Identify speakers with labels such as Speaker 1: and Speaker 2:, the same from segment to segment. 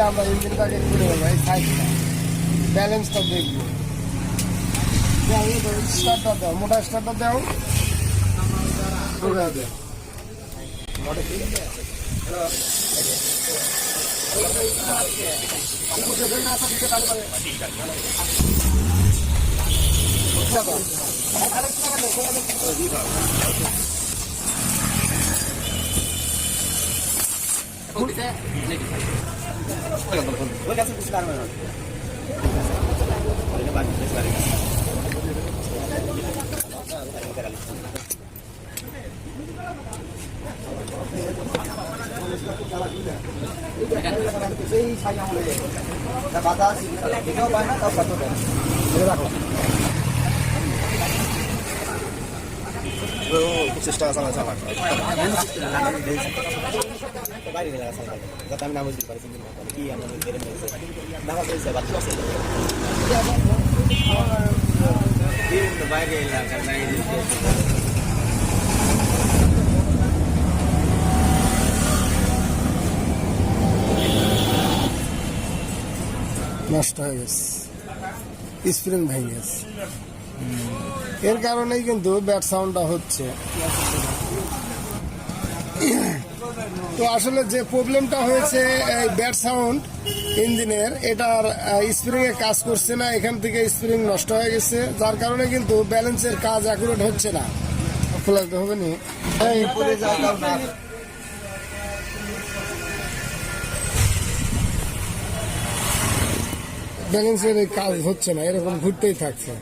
Speaker 1: আমরা ইঞ্জিনটাকে খুলে দেবো, এই সাইডটা ব্যালেন্সটা দেখবো। স্টার্টটা দাও, মোটা স্টার্টটা দাও, ঢোকা দেও।
Speaker 2: চেষ্টা চালা চালা বাইরে যাতে আমি না বুঝতে পারি কি আমাদের দেখা চলছে বাচ্চা আছে বাইরে এলাকার বাইরে
Speaker 1: নষ্ট হয়ে গেছে, স্প্রিং ভেঙে গেছে। এর কারণেই কিন্তু ব্যাড সাউন্ডটা হচ্ছে। তো আসলে যে প্রবলেমটা হয়েছে এই ব্যাড সাউন্ড ইঞ্জিনের, এটার স্প্রিং এ কাজ করছে না, এখান থেকে স্প্রিং নষ্ট হয়ে গেছে, যার কারণে কিন্তু ব্যালেন্সের কাজ অ্যাকুরেট হচ্ছে না। খোলাতে হবে নি ব্যালেন্সের এই কাজ হচ্ছে না, এরকম ঘুরতেই থাকছে।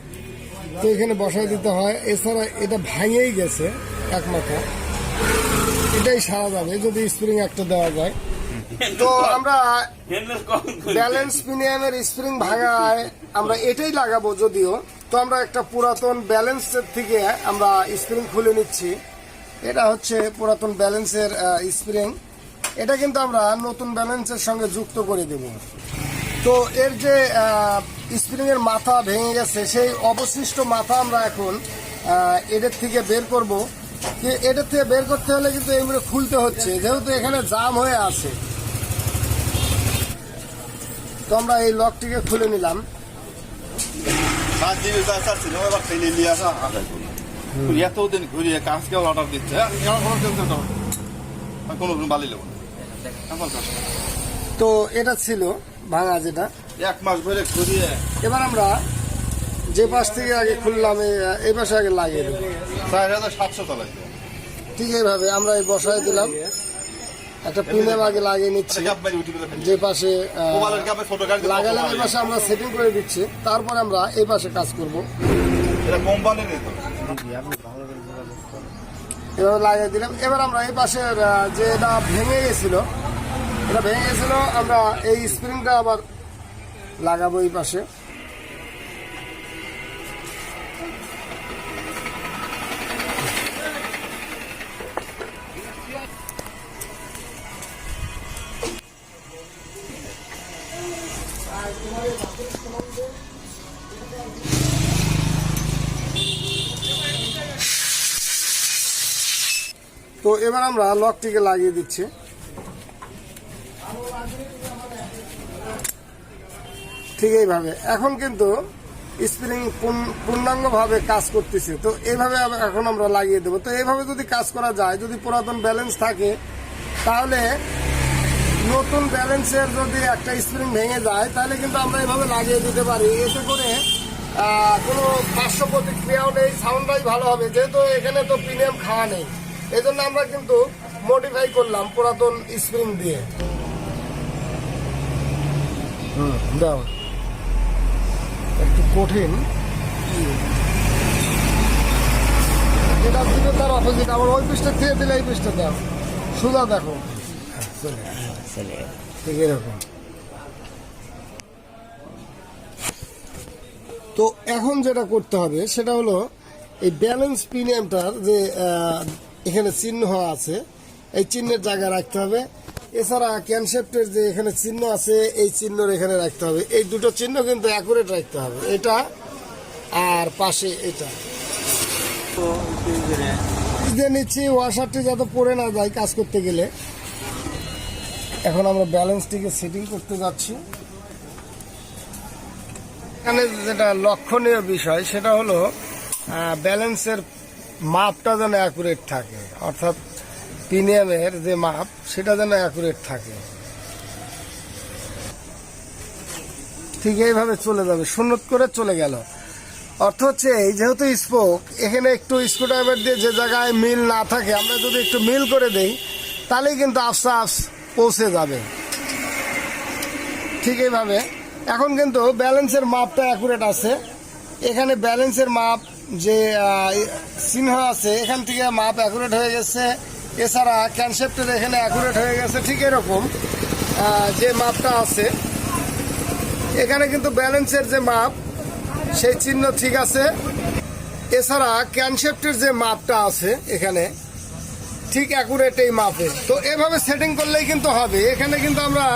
Speaker 1: তো এখানে বসাই দিতে হয়। এছাড়া এটা ভাঙেই গেছে এক মাথা, এটাই সারা যাবে যদি স্প্রিং একটা দেওয়া যায়। তো আমরা ব্যালেন্স প্রিমিয়ামের স্প্রিং ভাঙায় আমরা এটাই লাগাবো যদিও। তো আমরা একটা পুরাতন ব্যালেন্সের থেকে আমরা স্প্রিং খুলে নিচ্ছি। এটা হচ্ছে পুরাতন ব্যালেন্সের স্প্রিং, এটা কিন্তু আমরা নতুন ব্যালেন্সের সঙ্গে যুক্ত করে দেব। তো এর যে স্প্রিং এর মাথা ভেঙে গেছে, সেই অবশিষ্ট মাথা আমরা এখন এদের থেকে বের করব। এটার থেকে বের করতে হলে কিন্তু এইগুলো খুলতে হচ্ছে, যেহেতু এখানে জাম হয়ে আছে। তো আমরা এই লকটিকে খুলে নিলাম।
Speaker 3: এতদিন ঘুরিয়ে কাজকে অর্ডার দিচ্ছে কোনো বালি লেব না।
Speaker 1: তো এটা ছিল ভাঙা, যেটা
Speaker 3: 1 মাস ধরে ঘুরিয়ে
Speaker 1: এবার আমরা যে পাশ থেকে আগে খুললাম এই পাশে আগে লাগিয়ে দেবো।
Speaker 3: 4700 চালাই
Speaker 1: ঠিক এইভাবে আমরা এই বসায় দিলাম, একটা প্রিমিয়াম আগে লাগিয়ে নিচ্ছি। যে পাশে লাগালাম এই পাশে আমরা সেটিং করে দিচ্ছি, তারপরে আমরা এই পাশে কাজ করব। এভাবে লাগিয়ে দিলাম। এবার আমরা এই পাশে যে এটা ভেঙে গেছিল, আমরা এই স্প্রিংটা আবার লাগাবো এই পাশে। তো এবার আমরা লকটিকে লাগিয়ে দিচ্ছি। ঠিক এইভাবে এখন কিন্তু স্প্রিং পূর্ণাঙ্গভাবে কাজ করতেছে। তো এইভাবে এখন আমরা লাগিয়ে দেবো। তো এইভাবে যদি কাজ করা যায়, যদি পুরাতন ব্যালেন্স থাকে, তাহলে নতুন ব্যালেন্সের যদি একটা স্প্রিং ভেঙে যায়, তাহলে কিন্তু আমরা এইভাবে লাগিয়ে দিতে পারি। এতে করে কোনো পার্শ্ব প্রতিক্রিয়াও নেই, সাউন্ডটাই ভালো হবে। যেহেতু এখানে তো প্রিমিয়াম খাওয়া নেই, এই জন্য আমরা কিন্তু মডিফাই করলাম পুরাতন স্প্রিং দিয়ে। দাও, একটু কঠিন, এটা দিলে তার অপোজিট। আবার ওই পিসটা দিয়ে দিলে এই পিসটা দাও, সোজা দেখো, ঠিক এরকম। তো এখন যেটা করতে হবে সেটা হলো এই ব্যালেন্স প্রিমিয়ামটার যে এখানে চিহ্ন আছে, এই চিহ্নের জায়গায় রাখতে হবে। এছাড়া ক্যানশেফটের যে এখানে চিহ্ন আছে, এই চিহ্নর এখানে রাখতে হবে। এই দুটো চিহ্ন কিন্তু অ্যাকুরেট রাখতে হবে, এটা আর পাশে এটা। নিচ্ছি ওয়াশারটি যাতে পড়ে না যায় কাজ করতে গেলে। এখন আমরা ব্যালেন্সটিকে সেটিং করতে যাচ্ছি। এখানে যেটা লক্ষণীয় বিষয় সেটা হলো ব্যালেন্সের মাপটা যেন অ্যাকুরেট থাকে, অর্থাৎ প্রিমিয়ামের যে মাপ সেটা যেন অ্যাকুরেট থাকে। ঠিক এইভাবে চলে যাবে, সুন্নত করে চলে গেল। অর্থ হচ্ছে এই যেহেতু স্পোক, এখানে একটু স্ক্রুড্রাইভার দিয়ে যে জায়গায় মিল না থাকে আমরা যদি একটু মিল করে দেই তাহলেই কিন্তু আস্তে আস্তে পৌঁছে যাবে। ঠিক এইভাবে এখন কিন্তু ব্যালেন্সের মাপটা অ্যাকুরেট আছে। এখানে ব্যালেন্সের মাপ যে চিহ্ন আছে এখান থেকে মাপ অ্যাকুরেট হয়ে গেছে। এছাড়া ক্যানসেপ্টের এখানে অ্যাকুরেট হয়ে গেছে। ঠিক এরকম যে মাপটা আছে এখানে কিন্তু ব্যালেন্সের যে মাপ সেই চিহ্ন ঠিক আছে। এছাড়া ক্যানসেপ্টের যে মাপটা আছে এখানে ঠিক অ্যাকুরেট এই মাপে। তো এভাবে সেটিং করলেই কিন্তু হবে। এখানে কিন্তু আমরা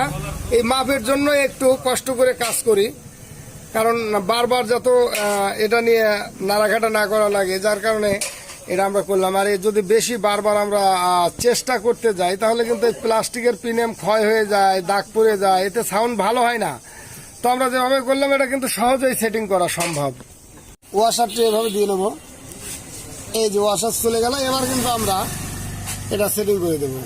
Speaker 1: এই মাপের জন্য একটু কষ্ট করে কাজ করি, কারণ বারবার যত এটা নিয়ে নাড়াঘাটা না করা লাগে, যার কারণে এটা আমরা করলাম। আর যদি বেশি বারবার আমরা চেষ্টা করতে যাই তাহলে কিন্তু এই প্লাস্টিকের প্রিমিয়াম ক্ষয় হয়ে যায়, দাগ পড়ে যায়, এতে সাউন্ড ভালো হয় না। তো আমরা যেভাবে করলাম এটা কিন্তু সহজেই সেটিং করা সম্ভব। ওয়াশারটি এভাবে দিয়ে নেবো। এই যে ওয়াশার চলে গেল, এবার কিন্তু আমরা এটা সেটিং করে দেবো।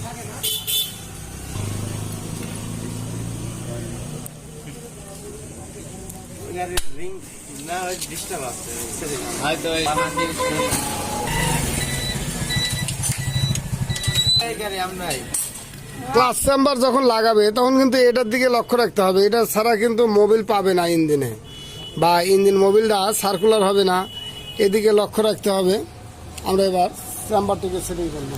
Speaker 1: ক্লাস চেম্বার যখন লাগাবে তখন কিন্তু এটার দিকে লক্ষ্য রাখতে হবে। এটা ছাড়া কিন্তু মোবিল পাবে না ইঞ্জিনে, বা ইঞ্জিন মোবিলটা সার্কুলার হবে না, এদিকে লক্ষ্য রাখতে হবে। আমরা এবার চেম্বারটিকে সেটিং করবো।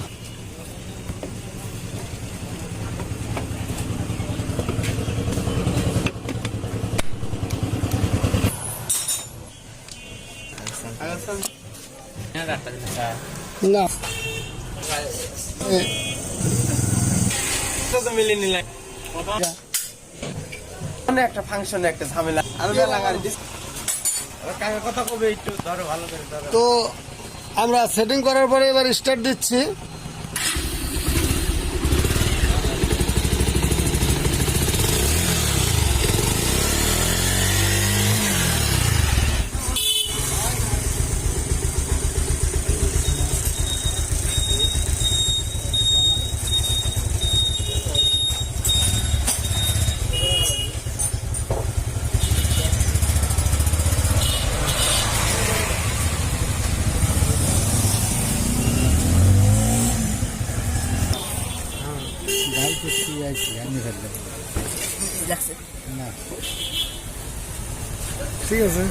Speaker 1: না
Speaker 2: একটা ফাংশনে একটা ঝামেলা কথা কবে একটু ধরো ভালো করে ধরো।
Speaker 1: তো আমরা সেটিং করার পরে এবার স্টার্ট দিচ্ছি। ঠিক আছে।